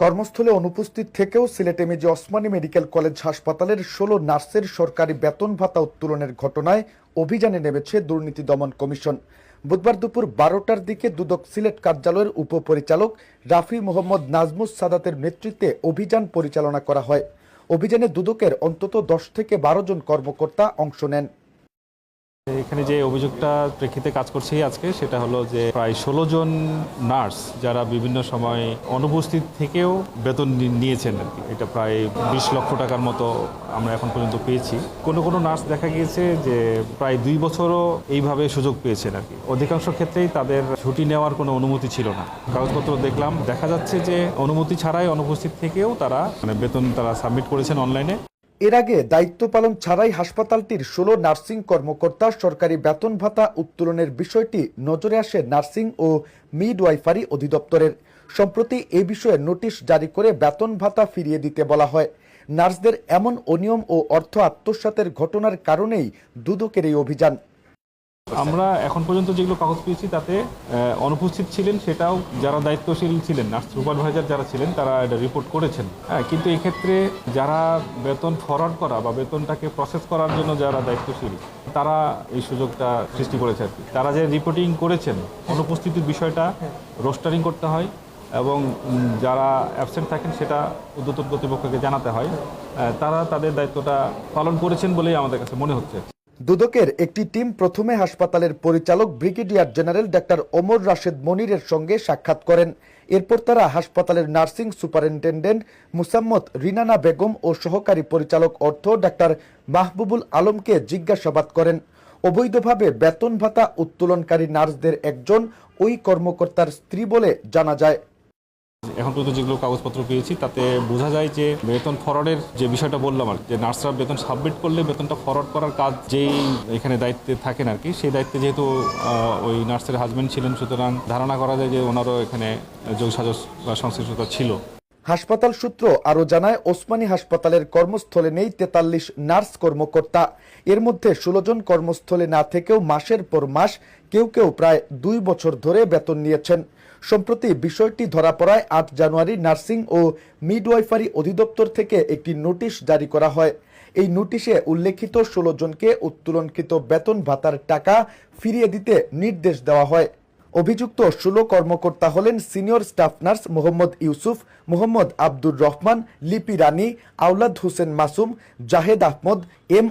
কর্মস্থলে অনুপস্থিত থেকেও Sylhet MAG Osmani medical college হাসপাতালের ১৬ নার্সের সরকারি বেতন ভাতা উত্তোলনের ঘটনায় অভিযানে নেমেছে দুর্নীতি দমন কমিশন। বুধবার দুপুর ১২টার দিকে দুদক সিলেট কার্যালয়ের উপপরিচালক রাফি মোহাম্মদ নাজমুস সাদাতের নেতৃত্বে অভিযান পরিচালনা করা হয়। অভিযানে দুদকের অন্তত ১০ থেকে ১২ জন কর্মকর্তা অংশ নেন। এখানে যে অভিযোগটা প্রেক্ষিতে কাজ করছি আজকে সেটা হলো যে প্রায় ১৬ জন নার্স যারা বিভিন্ন সময় অনুপস্থিত থেকেও বেতন নিয়েছেন আর কি। এটা প্রায় ২০ লক্ষ টাকার মতো আমরা এখন পর্যন্ত পেয়েছি। কোনো নার্স দেখা গিয়েছে যে প্রায় ২ বছরও এইভাবে সুযোগ পেয়েছেন আর কি। অধিকাংশ ক্ষেত্রেই তাদের ছুটি নেওয়ার কোনো অনুমতি ছিল না। কাগজপত্র দেখলাম, দেখা যাচ্ছে যে অনুমতি ছাড়াই অনুপস্থিত থেকেও তারা বেতন সাবমিট করেছেন অনলাইনে। এর আগে দায়িত্ব পালন ছাড়াই হাসপাতালটির ১৬ নার্সিং কর্মকর্তা সরকারি বেতন ভাতা উত্তোলনের বিষয়টি নজরে আসে নার্সিং ও মিডওয়াইফারি অধিদপ্তরের। সম্প্রতি এ বিষয়ে নোটিশ জারি করে বেতন ভাতা ফিরিয়ে দিতে বলা হয়। নার্সদের এমন অনিয়ম ও অর্থ আত্মসাতের ঘটনার কারণেই দুদকের এই অভিযান। আমরা এখন পর্যন্ত যেগুলো কাগজ পেয়েছি তাতে অনুপস্থিত ছিলেন, সেটাও যারা দায়িত্বশীল ছিলেন, নার্স সুপারভাইজার যারা ছিলেন তারা এটা রিপোর্ট করেছেন। কিন্তু এক্ষেত্রে যারা বেতন ফরওয়ার্ড করা বা বেতনটাকে প্রসেস করার জন্য যারা দায়িত্বশীল তারা এই সুযোগটা সৃষ্টি করেছে আর কি। তারা যে রিপোর্টিং করেছেন অনুপস্থিতির বিষয়টা রোস্টারিং করতে হয় এবং যারা অ্যাবসেন্ট থাকেন সেটা ঊর্ধ্বতন কর্তৃপক্ষকে জানাতে হয়। তারা তাদের দায়িত্বটা পালন করেছেন বলেই আমাদের কাছে মনে হচ্ছে। দুদকের একটি টিম প্রথমে হাসপাতালের পরিচালক ব্রিগেডিয়ার জেনারেল ডাক্তার ওমর রাশেদ মনিরের সঙ্গে সাক্ষাৎ করেন। এরপর তারা হাসপাতালের নার্সিং সুপারিনটেন্ডেন্ট মুসাম্মত রিনানা বেগম ও সহকারী পরিচালক অর্থ ডাক্তার মাহবুবুল আলমকে জিজ্ঞাসাবাদ করেন। অবৈধভাবে বেতন ভাতা উত্তোলনকারী নার্সদের একজন ওই কর্মকর্তার স্ত্রী বলে জানা যায়। এখন পর্যন্ত যেগুলো কাগজপত্র পেয়েছি তাতে বোঝা যায় যে বেতন ফরওয়ার্ডের যে বিষয়টা বললাম আর যে নার্সরা বেতন সাবমিট করলে বেতনটা ফরওয়ার্ড করার কাজ যেই এখানে দায়িত্বে থাকেন আর কি, সেই দায়িত্বে যেহেতু ওই নার্সের হাজবেন্ড ছিলেন, সুতরাং ধারণা করা যায় যে ওনারও এখানে যোগসাজশ বা সংশ্লিষ্টতা ছিল। হাসপাতাল সূত্র আরও জানায়, ওসমানী হাসপাতালের কর্মস্থলে নেই ৪৩ নার্স কর্মকর্তা। এর মধ্যে ১৬ জন কর্মস্থলে না থেকেও মাসের পর মাস, কেউ প্রায় ২ বছর ধরে বেতন নিয়েছেন। সম্প্রতি বিষয়টি ধরা পড়ায় ৮ জানুয়ারি নার্সিং ও মিডওয়াইফারি অধিদপ্তর থেকে একটি নোটিশ জারি করা হয়। এই নোটিশে উল্লেখিত ১৬ জনকে উত্তোলনকৃত বেতন ভাতার টাকা ফিরিয়ে দিতে নির্দেশ দেওয়া হয়। অভিযুক্ত ১৬ কর্মকর্তা হলেন senior staff nurse Mohammad Yusuf, Mohammad Abdur Rahman, লিপি রানী, আওলাদ হোসেন মাসুম, জাহেদ আহমদ, এম